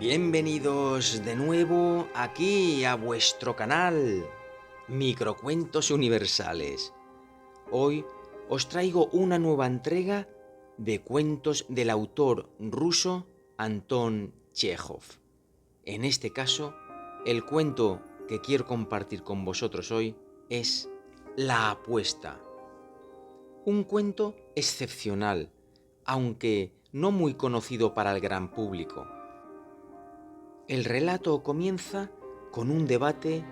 Bienvenidos de nuevo aquí a vuestro canal Microcuentos Universales. Hoy os traigo una nueva entrega de cuentos del autor ruso Anton Chejov. En este caso, el cuento que quiero compartir con vosotros hoy es La apuesta. Un cuento excepcional, aunque no muy conocido para el gran público. El relato comienza con un debate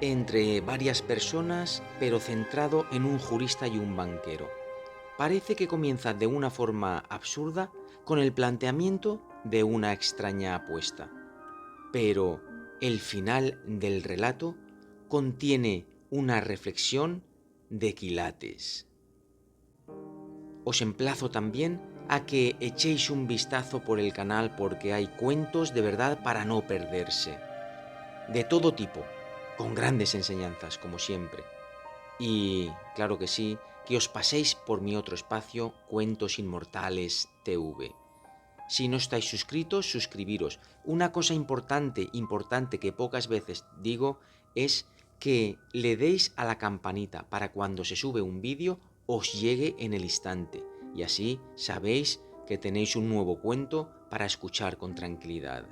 entre varias personas, pero centrado en un jurista y un banquero. Parece que comienza de una forma absurda con el planteamiento de una extraña apuesta, pero el final del relato contiene una reflexión de quilates. Os emplazo también a que echéis un vistazo por el canal porque hay cuentos de verdad para no perderse. De todo tipo, con grandes enseñanzas, como siempre. Y, claro que sí, que os paséis por mi otro espacio, Cuentos Inmortales TV. Si no estáis suscritos, suscribiros. Una cosa importante que pocas veces digo es que le deis a la campanita para cuando se sube un vídeo os llegue en el instante. Y así sabéis que tenéis un nuevo cuento para escuchar con tranquilidad.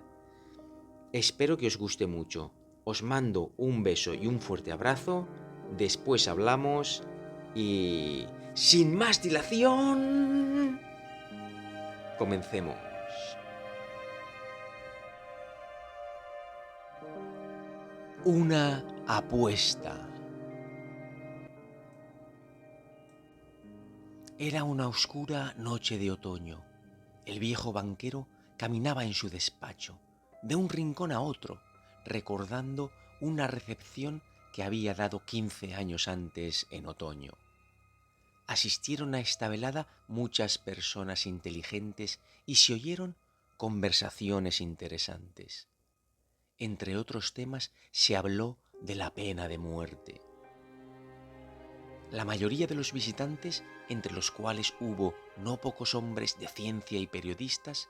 Espero que os guste mucho. Os mando un beso y un fuerte abrazo. Después hablamos y... sin más dilación... comencemos. Una apuesta. Era una oscura noche de otoño. El viejo banquero caminaba en su despacho, de un rincón a otro, recordando una recepción que había dado 15 años antes en otoño. Asistieron a esta velada muchas personas inteligentes y se oyeron conversaciones interesantes. Entre otros temas se habló de la pena de muerte. La mayoría de los visitantes, entre los cuales hubo no pocos hombres de ciencia y periodistas,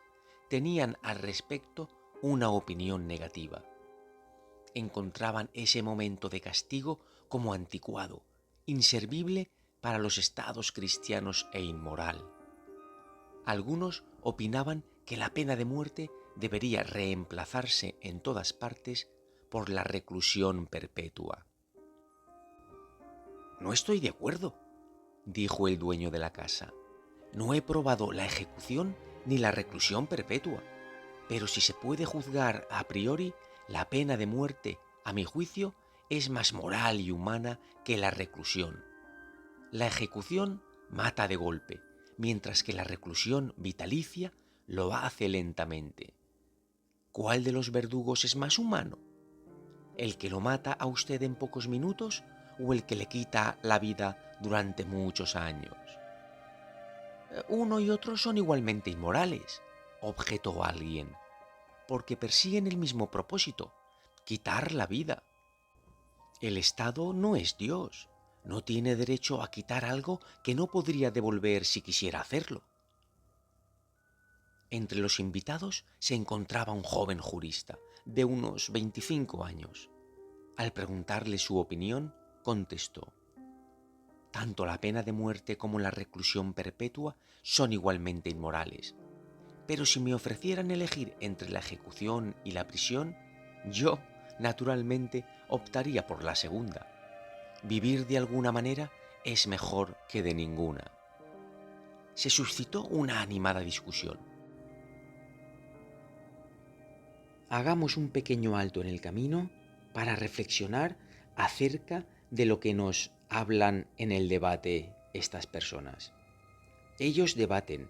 tenían al respecto una opinión negativa. Encontraban ese momento de castigo como anticuado, inservible para los estados cristianos e inmoral. Algunos opinaban que la pena de muerte debería reemplazarse en todas partes por la reclusión perpetua. No estoy de acuerdo, dijo el dueño de la casa. No he probado la ejecución ni la reclusión perpetua, pero si se puede juzgar a priori, la pena de muerte, a mi juicio, es más moral y humana que la reclusión. La ejecución mata de golpe, mientras que la reclusión vitalicia lo hace lentamente. ¿Cuál de los verdugos es más humano? ¿El que lo mata a usted en pocos minutos o el que le quita la vida durante muchos años? Uno y otro son igualmente inmorales, objetó alguien, porque persiguen el mismo propósito, quitar la vida. El Estado no es Dios, no tiene derecho a quitar algo que no podría devolver si quisiera hacerlo. Entre los invitados se encontraba un joven jurista, de unos 25 años. Al preguntarle su opinión, contestó: tanto la pena de muerte como la reclusión perpetua son igualmente inmorales. Pero si me ofrecieran elegir entre la ejecución y la prisión, yo, naturalmente, optaría por la segunda. Vivir de alguna manera es mejor que de ninguna. Se suscitó una animada discusión. Hagamos un pequeño alto en el camino para reflexionar acerca de lo que nos hablan en el debate estas personas. Ellos debaten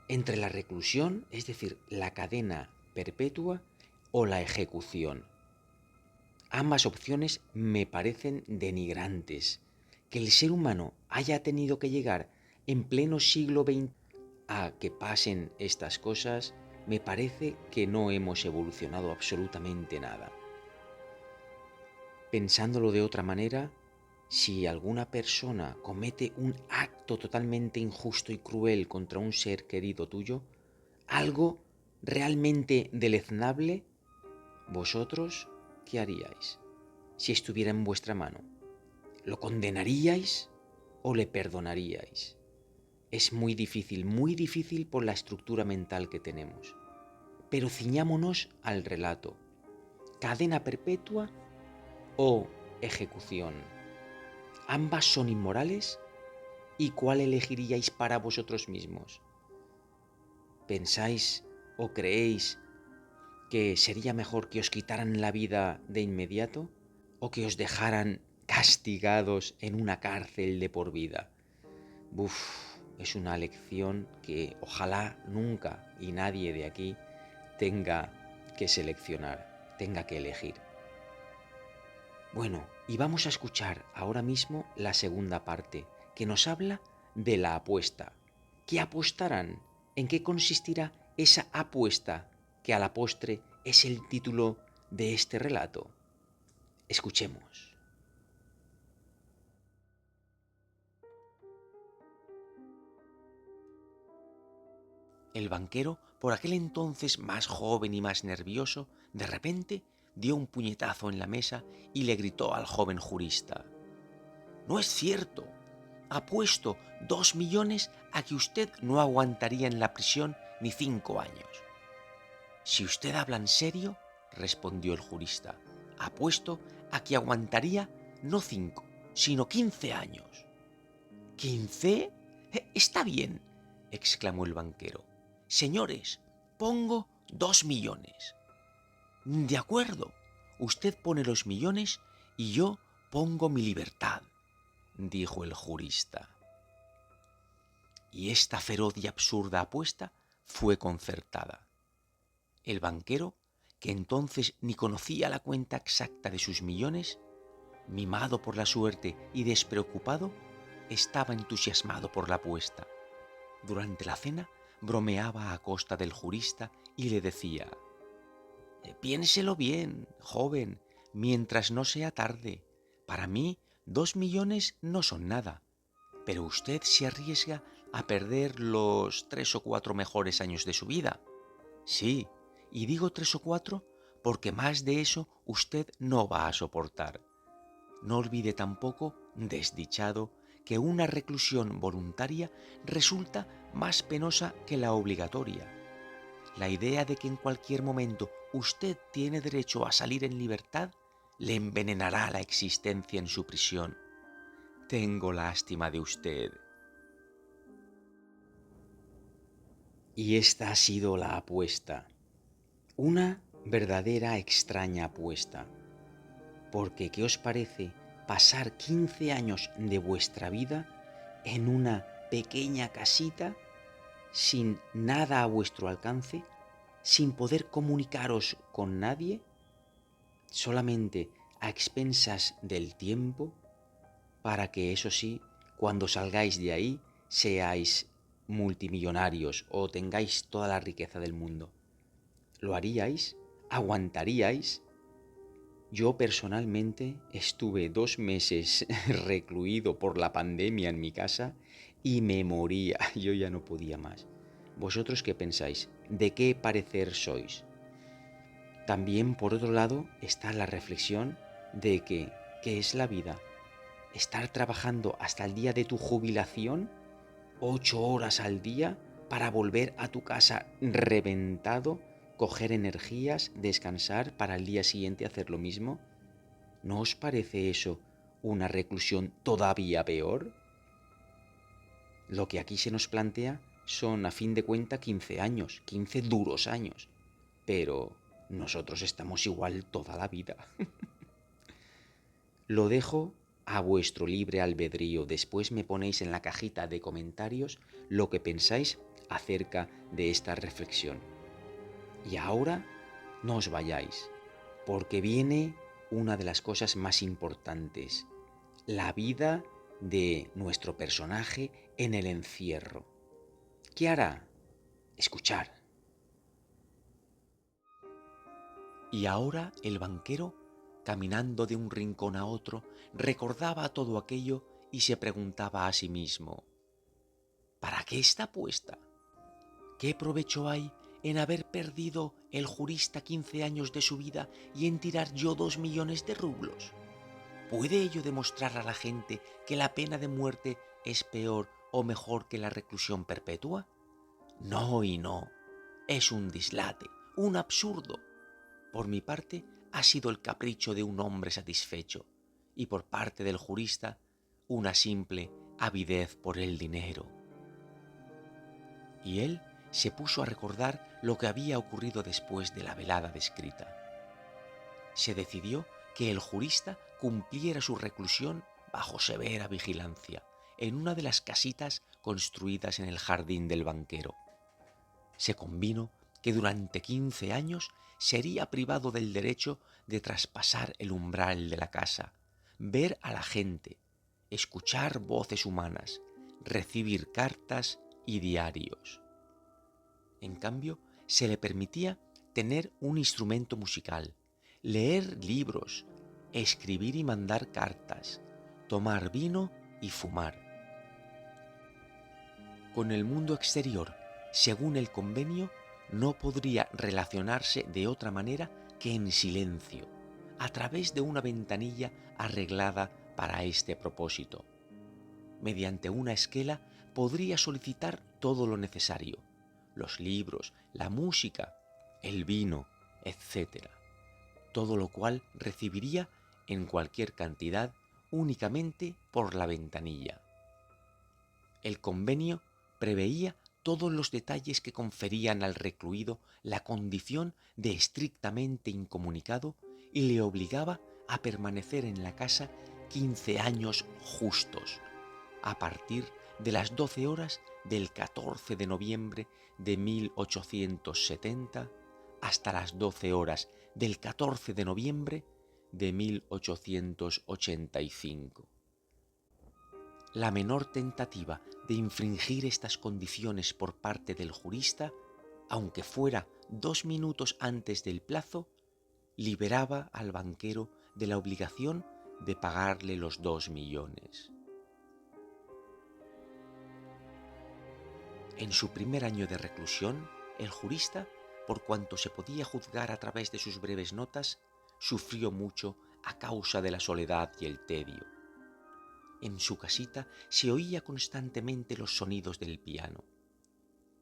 entre la reclusión, es decir, la cadena perpetua, o la ejecución. Ambas opciones me parecen denigrantes. Que el ser humano haya tenido que llegar en pleno siglo XX a que pasen estas cosas, me parece que no hemos evolucionado absolutamente nada. Pensándolo de otra manera, si alguna persona comete un acto totalmente injusto y cruel contra un ser querido tuyo, algo realmente deleznable, ¿vosotros qué haríais si estuviera en vuestra mano? ¿Lo condenaríais o le perdonaríais? Es muy difícil por la estructura mental que tenemos. Pero ciñámonos al relato. ¿Cadena perpetua o ejecución? Ambas son inmorales. ¿Y cuál elegiríais para vosotros mismos? ¿Pensáis o creéis que sería mejor que os quitaran la vida de inmediato o que os dejaran castigados en una cárcel de por vida? Es una lección que ojalá nunca y nadie de aquí tenga que seleccionar, tenga que elegir. Bueno, y vamos a escuchar ahora mismo la segunda parte, que nos habla de la apuesta. ¿Qué apostarán? ¿En qué consistirá esa apuesta que a la postre es el título de este relato? Escuchemos. El banquero, por aquel entonces más joven y más nervioso, de repente dio un puñetazo en la mesa y le gritó al joven jurista: «No es cierto. Apuesto 2 millones a que usted no aguantaría en la prisión ni 5 años». «Si usted habla en serio», respondió el jurista, «apuesto a que aguantaría no 5, sino 15 años». «¿15? Está bien», exclamó el banquero. «Señores, pongo 2 millones». «De acuerdo, usted pone los millones y yo pongo mi libertad», dijo el jurista. Y esta feroz y absurda apuesta fue concertada. El banquero, que entonces ni conocía la cuenta exacta de sus millones, mimado por la suerte y despreocupado, estaba entusiasmado por la apuesta. Durante la cena bromeaba a costa del jurista y le decía: «Piénselo bien, joven, mientras no sea tarde. Para mí 2 millones no son nada, pero usted se arriesga a perder los 3 o 4 mejores años de su vida. Sí, y digo 3 o 4 porque más de eso usted no va a soportar. No olvide tampoco, desdichado, que una reclusión voluntaria resulta más penosa que la obligatoria. La idea de que en cualquier momento usted tiene derecho a salir en libertad le envenenará la existencia en su prisión. Tengo lástima de usted». Y esta ha sido la apuesta. Una verdadera extraña apuesta. Porque, ¿qué os parece pasar 15 años de vuestra vida en una pequeña casita, sin nada a vuestro alcance, sin poder comunicaros con nadie, solamente a expensas del tiempo, para que, eso sí, cuando salgáis de ahí seáis multimillonarios o tengáis toda la riqueza del mundo? ¿Lo haríais? ¿Aguantaríais? Yo personalmente estuve 2 meses recluido por la pandemia en mi casa y me moría, yo ya no podía más. ¿Vosotros qué pensáis? ¿De qué parecer sois? También, por otro lado, está la reflexión de que, ¿qué es la vida? ¿Estar trabajando hasta el día de tu jubilación, 8 horas al día, para volver a tu casa reventado, coger energías, descansar para el día siguiente hacer lo mismo? ¿No os parece eso una reclusión todavía peor? Lo que aquí se nos plantea son, a fin de cuentas, 15 años, 15 duros años. Pero nosotros estamos igual toda la vida. Lo dejo a vuestro libre albedrío. Después me ponéis en la cajita de comentarios lo que pensáis acerca de esta reflexión. Y ahora no os vayáis, porque viene una de las cosas más importantes: la vida de nuestro personaje en el encierro. ¿Qué hará? Escuchar. Y ahora el banquero, caminando de un rincón a otro, recordaba todo aquello y se preguntaba a sí mismo: ¿para qué está puesta? ¿Qué provecho hay en haber perdido el jurista 15 años de su vida y en tirar yo 2 millones de rublos? ¿Puede ello demostrar a la gente que la pena de muerte es peor o mejor que la reclusión perpetua? No y no. Es un dislate, un absurdo. Por mi parte, ha sido el capricho de un hombre satisfecho, y por parte del jurista, una simple avidez por el dinero. Y él se puso a recordar lo que había ocurrido después de la velada descrita. Se decidió que el jurista cumpliera su reclusión bajo severa vigilancia, en una de las casitas construidas en el jardín del banquero. Se convino que durante 15 años sería privado del derecho de traspasar el umbral de la casa, ver a la gente, escuchar voces humanas, recibir cartas y diarios. En cambio, se le permitía tener un instrumento musical, leer libros, escribir y mandar cartas, tomar vino y fumar. Con el mundo exterior, según el convenio, no podría relacionarse de otra manera que en silencio, a través de una ventanilla arreglada para este propósito. Mediante una esquela podría solicitar todo lo necesario, los libros, la música, el vino, etc. Todo lo cual recibiría en cualquier cantidad únicamente por la ventanilla. El convenio preveía todos los detalles que conferían al recluido la condición de estrictamente incomunicado y le obligaba a permanecer en la casa 15 años justos, a partir de las 12 horas del 14 de noviembre de 1870 hasta las 12 horas del 14 de noviembre de 1885. La menor tentativa de infringir estas condiciones por parte del jurista, aunque fuera 2 minutos antes del plazo, liberaba al banquero de la obligación de pagarle los 2 millones. En su primer año de reclusión, el jurista, por cuanto se podía juzgar a través de sus breves notas, sufrió mucho a causa de la soledad y el tedio. En su casita se oía constantemente los sonidos del piano.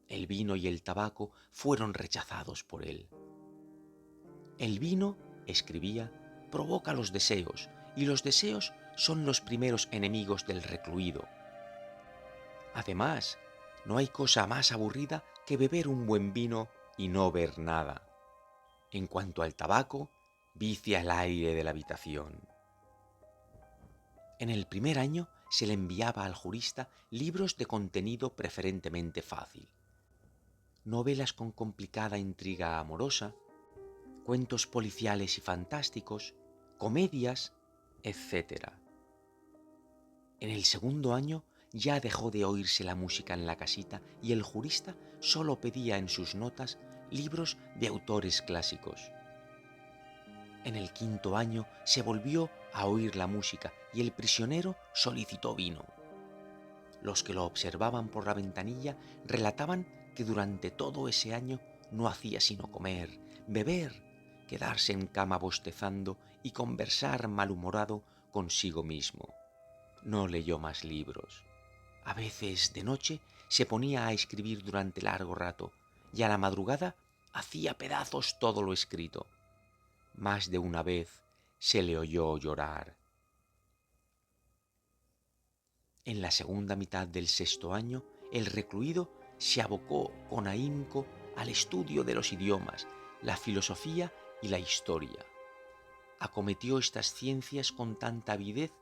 El vino y el tabaco fueron rechazados por él. El vino, escribía, provoca los deseos, y los deseos son los primeros enemigos del recluido. Además, no hay cosa más aburrida que beber un buen vino y no ver nada. En cuanto al tabaco, vicia el aire de la habitación. En el primer año se le enviaba al jurista libros de contenido preferentemente fácil, novelas con complicada intriga amorosa, cuentos policiales y fantásticos, comedias, etc. En el segundo año ya dejó de oírse la música en la casita y el jurista solo pedía en sus notas libros de autores clásicos. En el quinto año se volvió a oír la música y el prisionero solicitó vino. Los que lo observaban por la ventanilla relataban que durante todo ese año no hacía sino comer, beber, quedarse en cama bostezando y conversar malhumorado consigo mismo. No leyó más libros. A veces de noche se ponía a escribir durante largo rato y a la madrugada hacía pedazos todo lo escrito. Más de una vez se le oyó llorar. En la segunda mitad del sexto año, el recluido se abocó con ahínco al estudio de los idiomas, la filosofía y la historia. Acometió estas ciencias con tanta avidez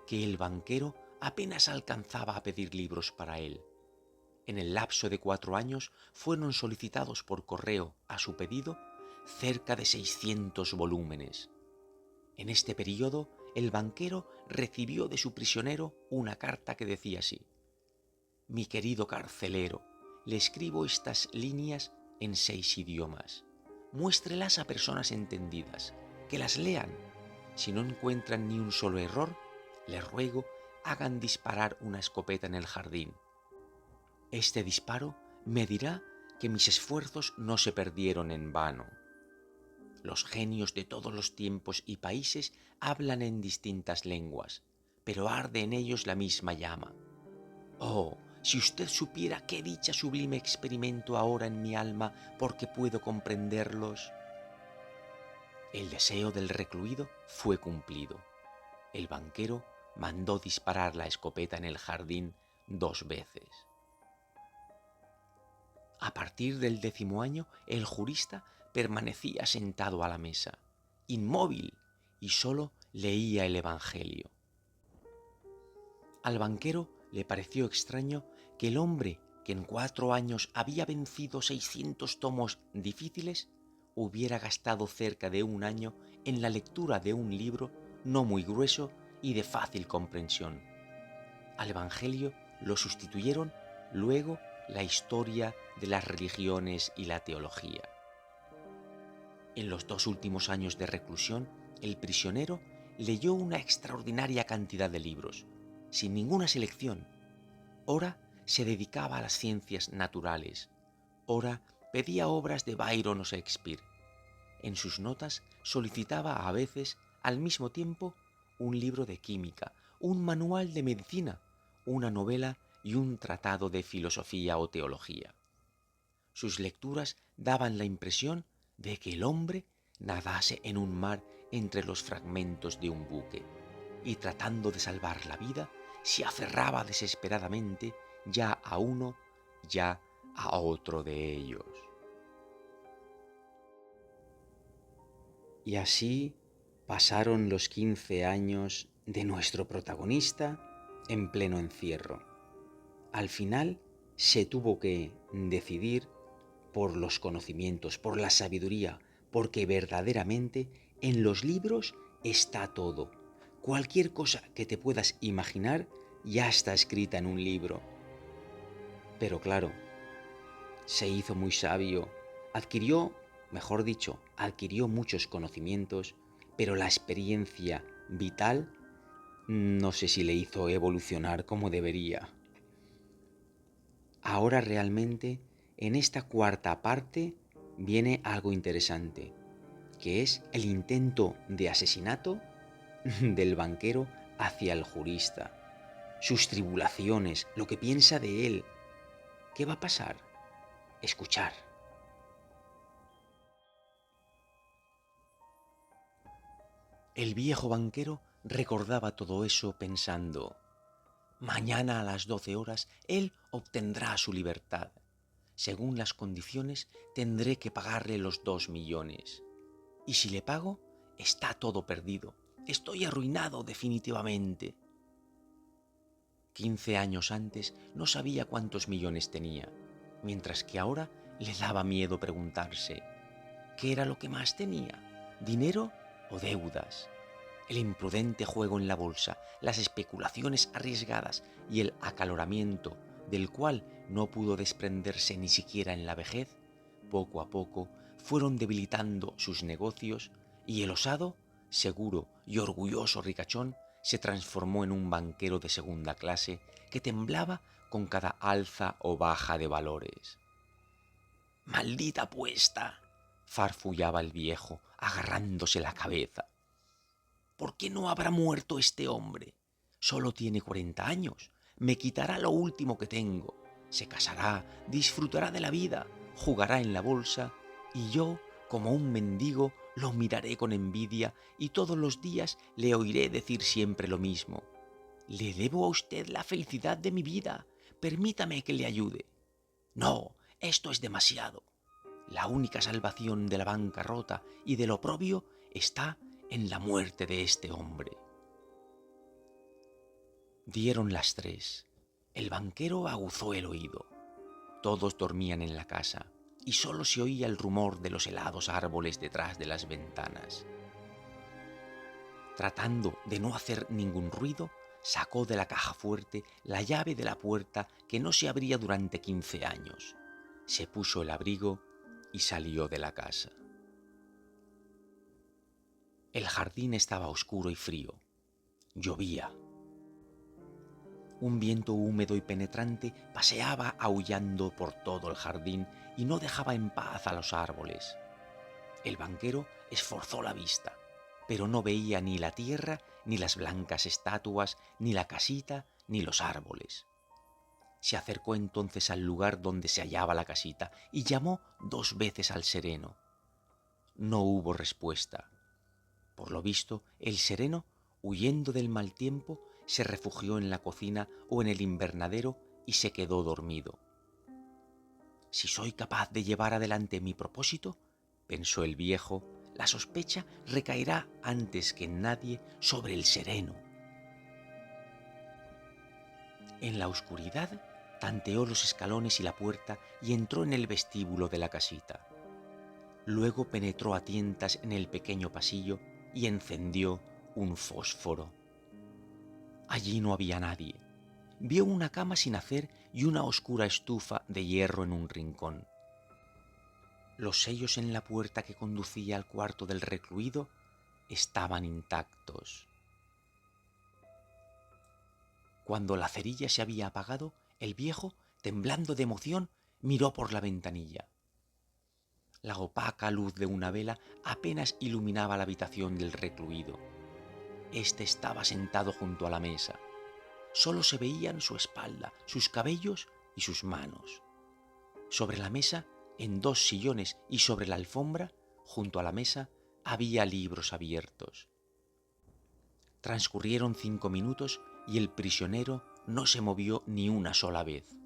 que el banquero apenas alcanzaba a pedir libros para él. En el lapso de 4 años fueron solicitados por correo, a su pedido, cerca de 600 volúmenes. En este periodo, el banquero recibió de su prisionero una carta que decía así: «Mi querido carcelero, le escribo estas líneas en 6 idiomas. Muéstrelas a personas entendidas, que las lean. Si no encuentran ni un solo error, les ruego hagan disparar una escopeta en el jardín. Este disparo me dirá que mis esfuerzos no se perdieron en vano. Los genios de todos los tiempos y países hablan en distintas lenguas, pero arde en ellos la misma llama. Oh, si usted supiera qué dicha sublime experimento ahora en mi alma porque puedo comprenderlos. El deseo del recluido fue cumplido. El banquero mandó disparar la escopeta en el jardín 2 veces. A partir del 10º año, el jurista permanecía sentado a la mesa, inmóvil, y solo leía el Evangelio. Al banquero le pareció extraño que el hombre que en 4 años había vencido 600 tomos difíciles hubiera gastado cerca de 1 año en la lectura de un libro no muy grueso y de fácil comprensión. Al Evangelio lo sustituyeron luego la historia de las religiones y la teología. En los 2 últimos años de reclusión, el prisionero leyó una extraordinaria cantidad de libros, sin ninguna selección. Ora se dedicaba a las ciencias naturales, ora pedía obras de Byron o Shakespeare. En sus notas solicitaba a veces, al mismo tiempo, un libro de química, un manual de medicina, una novela y un tratado de filosofía o teología. Sus lecturas daban la impresión de que el hombre nadase en un mar entre los fragmentos de un buque, y tratando de salvar la vida, se aferraba desesperadamente ya a uno, ya a otro de ellos. Y así pasaron los 15 años de nuestro protagonista en pleno encierro. Al final se tuvo que decidir por los conocimientos, por la sabiduría, porque verdaderamente en los libros está todo. Cualquier cosa que te puedas imaginar ya está escrita en un libro. Pero claro, se hizo muy sabio, adquirió muchos conocimientos, pero la experiencia vital no sé si le hizo evolucionar como debería. Ahora realmente, en esta 4ª parte, viene algo interesante, que es el intento de asesinato del banquero hacia el jurista, sus tribulaciones, lo que piensa de él. ¿Qué va a pasar? Escuchar. El viejo banquero recordaba todo eso pensando: mañana a las 12 horas él obtendrá su libertad. Según las condiciones tendré que pagarle los 2 millones. Y si le pago, está todo perdido. Estoy arruinado definitivamente. 15 años antes no sabía cuántos millones tenía, mientras que ahora le daba miedo preguntarse: ¿qué era lo que más tenía? ¿Dinero o deudas? El imprudente juego en la bolsa, las especulaciones arriesgadas y el acaloramiento del cual no pudo desprenderse ni siquiera en la vejez, poco a poco fueron debilitando sus negocios, y el osado, seguro y orgulloso ricachón se transformó en un banquero de segunda clase que temblaba con cada alza o baja de valores. ¡Maldita apuesta!, farfullaba el viejo, agarrándose la cabeza. ¿Por qué no habrá muerto este hombre? Solo tiene 40 años. Me quitará lo último que tengo. Se casará, disfrutará de la vida, jugará en la bolsa, y yo, como un mendigo, lo miraré con envidia y todos los días le oiré decir siempre lo mismo: le debo a usted la felicidad de mi vida. Permítame que le ayude. No, esto es demasiado. La única salvación de la bancarrota y del oprobio está en la muerte de este hombre. Dieron las 3. El banquero aguzó el oído. Todos dormían en la casa y solo se oía el rumor de los helados árboles detrás de las ventanas. Tratando de no hacer ningún ruido, sacó de la caja fuerte la llave de la puerta que no se abría durante 15 años. Se puso el abrigo y salió de la casa. El jardín estaba oscuro y frío. Llovía. Un viento húmedo y penetrante paseaba aullando por todo el jardín y no dejaba en paz a los árboles. El banquero esforzó la vista, pero no veía ni la tierra, ni las blancas estatuas, ni la casita, ni los árboles. Se acercó entonces al lugar donde se hallaba la casita y llamó 2 veces al sereno. No hubo respuesta. Por lo visto, el sereno, huyendo del mal tiempo, se refugió en la cocina o en el invernadero y se quedó dormido. Si soy capaz de llevar adelante mi propósito, pensó el viejo, la sospecha recaerá antes que en nadie sobre el sereno. En la oscuridad tanteó los escalones y la puerta y entró en el vestíbulo de la casita. Luego penetró a tientas en el pequeño pasillo y encendió un fósforo. Allí no había nadie. Vio una cama sin hacer y una oscura estufa de hierro en un rincón. Los sellos en la puerta que conducía al cuarto del recluido estaban intactos. Cuando la cerilla se había apagado, el viejo, temblando de emoción, miró por la ventanilla. La opaca luz de una vela apenas iluminaba la habitación del recluido. Este estaba sentado junto a la mesa. Solo se veían su espalda, sus cabellos y sus manos. Sobre la mesa, en 2 sillones y sobre la alfombra, junto a la mesa, había libros abiertos. Transcurrieron 5 minutos y el prisionero no se movió ni una sola vez.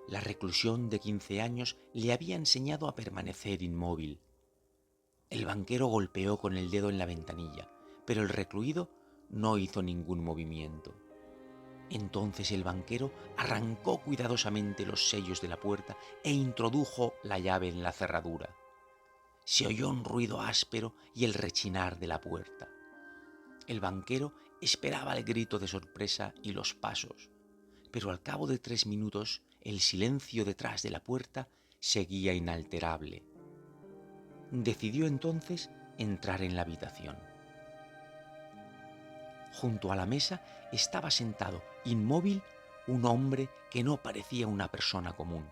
La reclusión de 15 años le había enseñado a permanecer inmóvil. El banquero golpeó con el dedo en la ventanilla, pero el recluido no hizo ningún movimiento. Entonces el banquero arrancó cuidadosamente los sellos de la puerta e introdujo la llave en la cerradura. Se oyó un ruido áspero y el rechinar de la puerta. El banquero esperaba el grito de sorpresa y los pasos, pero al cabo de 3 minutos el silencio detrás de la puerta seguía inalterable. Decidió entonces entrar en la habitación. Junto a la mesa estaba sentado, inmóvil, un hombre que no parecía una persona común.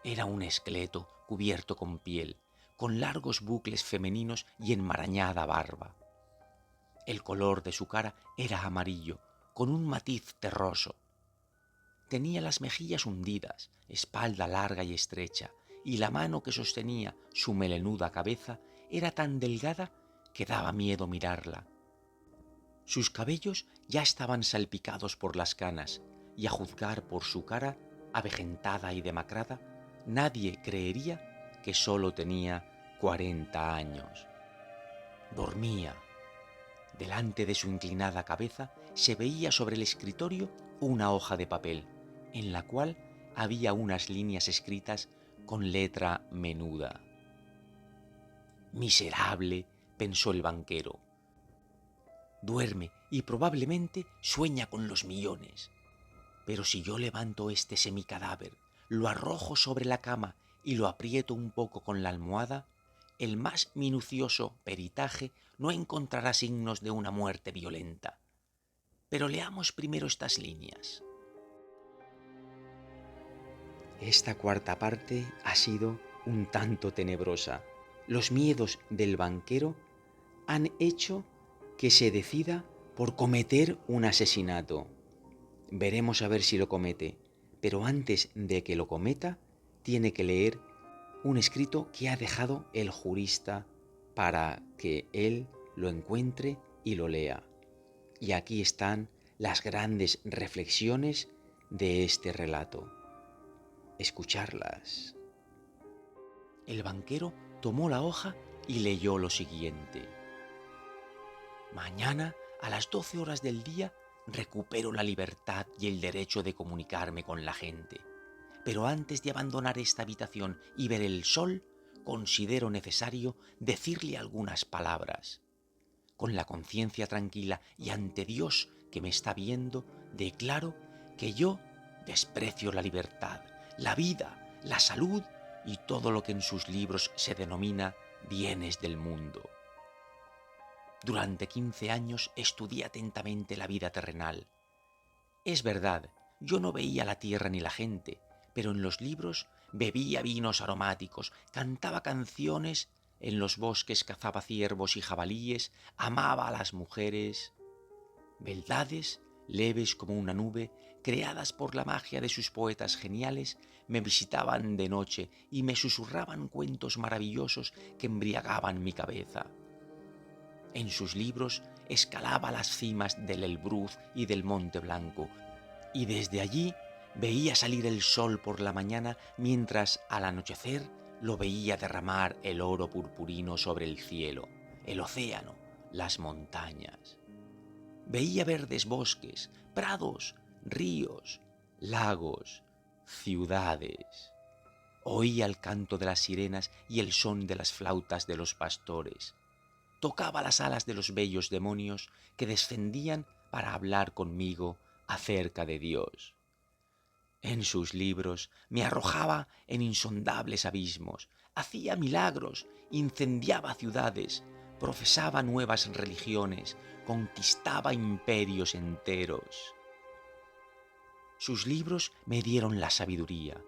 Era un esqueleto cubierto con piel, con largos bucles femeninos y enmarañada barba. El color de su cara era amarillo, con un matiz terroso. Tenía las mejillas hundidas, espalda larga y estrecha, y la mano que sostenía su melenuda cabeza era tan delgada que daba miedo mirarla. Sus cabellos ya estaban salpicados por las canas, y a juzgar por su cara, avejentada y demacrada, nadie creería que solo tenía 40 años. Dormía. Delante de su inclinada cabeza se veía sobre el escritorio una hoja de papel, en la cual había unas líneas escritas con letra menuda. Miserable, pensó el banquero. Duerme y probablemente sueña con los millones. Pero si yo levanto este semicadáver, lo arrojo sobre la cama y lo aprieto un poco con la almohada, el más minucioso peritaje no encontrará signos de una muerte violenta. Pero leamos primero estas líneas. Esta cuarta parte ha sido un tanto tenebrosa. Los miedos del banquero han hecho que se decida por cometer un asesinato. Veremos a ver si lo comete, pero antes de que lo cometa, tiene que leer un escrito que ha dejado el jurista para que él lo encuentre y lo lea. Y aquí están las grandes reflexiones de este relato. Escucharlas. El banquero tomó la hoja y leyó lo siguiente. Mañana, a las 12 horas del día, recupero la libertad y el derecho de comunicarme con la gente. Pero antes de abandonar esta habitación y ver el sol, considero necesario decirle algunas palabras. Con la conciencia tranquila y ante Dios que me está viendo, declaro que yo desprecio la libertad, la vida, la salud y todo lo que en sus libros se denomina bienes del mundo. Durante 15 años estudié atentamente la vida terrenal. Es verdad, yo no veía la tierra ni la gente, pero en los libros bebía vinos aromáticos, cantaba canciones, en los bosques cazaba ciervos y jabalíes, amaba a las mujeres. Beldades, leves como una nube, creadas por la magia de sus poetas geniales, me visitaban de noche y me susurraban cuentos maravillosos que embriagaban mi cabeza. En sus libros escalaba las cimas del Elbruz y del Monte Blanco, y desde allí veía salir el sol por la mañana mientras al anochecer lo veía derramar el oro purpurino sobre el cielo, el océano, las montañas. Veía verdes bosques, prados, ríos, lagos, ciudades. Oía el canto de las sirenas y el son de las flautas de los pastores. Tocaba las alas de los bellos demonios que descendían para hablar conmigo acerca de Dios. En sus libros me arrojaba en insondables abismos, hacía milagros, incendiaba ciudades, profesaba nuevas religiones, conquistaba imperios enteros. Sus libros me dieron la sabiduría,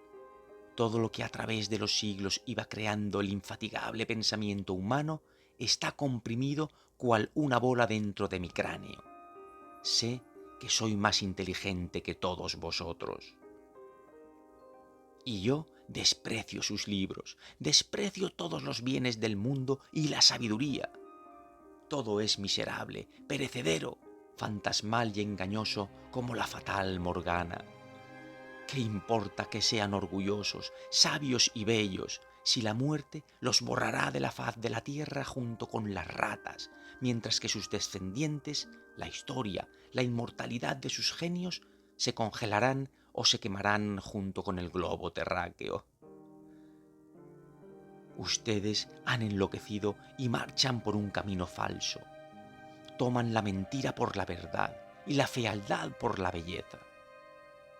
todo lo que a través de los siglos iba creando el infatigable pensamiento humano está comprimido cual una bola dentro de mi cráneo. Sé que soy más inteligente que todos vosotros. Y yo desprecio sus libros, desprecio todos los bienes del mundo y la sabiduría. Todo es miserable, perecedero, fantasmal y engañoso como la fatal Morgana. ¿Qué importa que sean orgullosos, sabios y bellos, si la muerte los borrará de la faz de la tierra junto con las ratas, mientras que sus descendientes, la historia, la inmortalidad de sus genios, se congelarán o se quemarán junto con el globo terráqueo? Ustedes han enloquecido y marchan por un camino falso. Toman la mentira por la verdad y la fealdad por la belleza.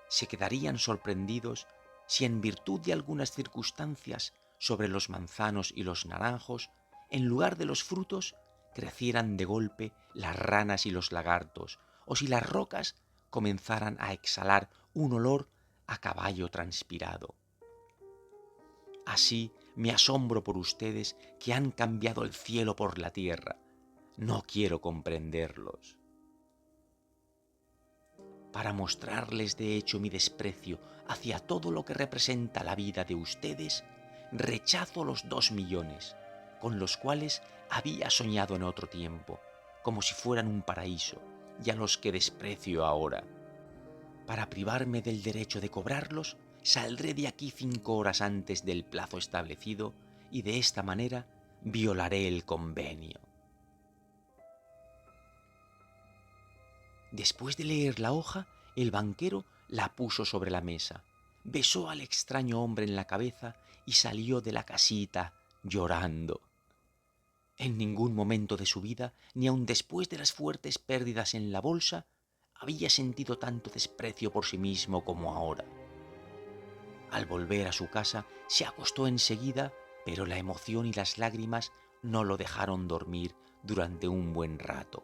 Se quedarían sorprendidos si en virtud de algunas circunstancias sobre los manzanos y los naranjos, en lugar de los frutos, crecieran de golpe las ranas y los lagartos, o si las rocas comenzaran a exhalar un olor a caballo transpirado. Así me asombro por ustedes que han cambiado el cielo por la tierra. No quiero comprenderlos. Para mostrarles de hecho mi desprecio hacia todo lo que representa la vida de ustedes, rechazo los 2 millones, con los cuales había soñado en otro tiempo, como si fueran un paraíso, y a los que desprecio ahora. Para privarme del derecho de cobrarlos, saldré de aquí 5 horas antes del plazo establecido y de esta manera violaré el convenio. Después de leer la hoja, el banquero la puso sobre la mesa, besó al extraño hombre en la cabeza y salió de la casita llorando. En ningún momento de su vida, ni aun después de las fuertes pérdidas en la bolsa, había sentido tanto desprecio por sí mismo como ahora. Al volver a su casa, se acostó enseguida, pero la emoción y las lágrimas no lo dejaron dormir durante un buen rato.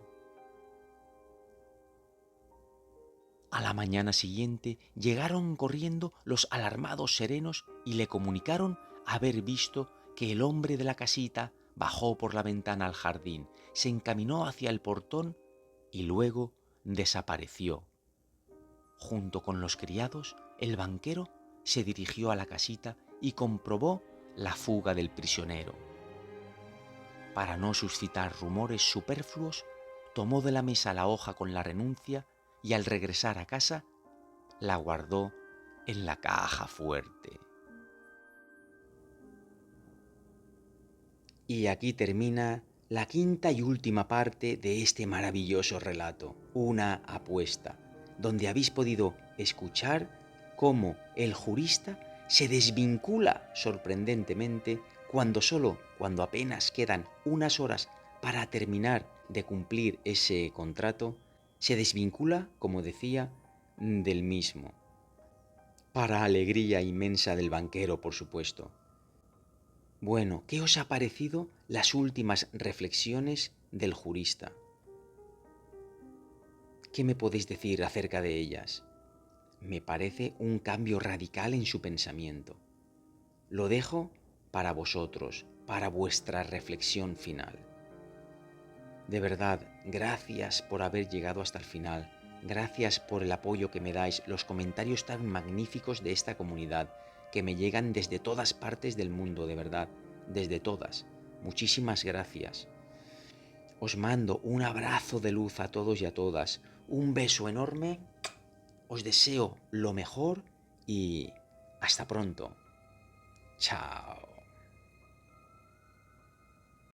A la mañana siguiente llegaron corriendo los alarmados serenos y le comunicaron haber visto que el hombre de la casita bajó por la ventana al jardín, se encaminó hacia el portón y luego desapareció. Junto con los criados, el banquero se dirigió a la casita y comprobó la fuga del prisionero. Para no suscitar rumores superfluos, tomó de la mesa la hoja con la renuncia y al regresar a casa la guardó en la caja fuerte. Y aquí termina la quinta y última parte de este maravilloso relato, Una apuesta, donde habéis podido escuchar cómo el jurista se desvincula sorprendentemente cuando apenas quedan unas horas para terminar de cumplir ese contrato, se desvincula, como decía, del mismo. Para alegría inmensa del banquero, por supuesto. Bueno, ¿qué os ha parecido las últimas reflexiones del jurista? ¿Qué me podéis decir acerca de ellas? Me parece un cambio radical en su pensamiento. Lo dejo para vosotros, para vuestra reflexión final. De verdad, gracias por haber llegado hasta el final. Gracias por el apoyo que me dais, los comentarios tan magníficos de esta comunidad, que me llegan desde todas partes del mundo, de verdad, desde todas. Muchísimas gracias. Os mando un abrazo de luz a todos y a todas, un beso enorme, os deseo lo mejor y hasta pronto. Chao.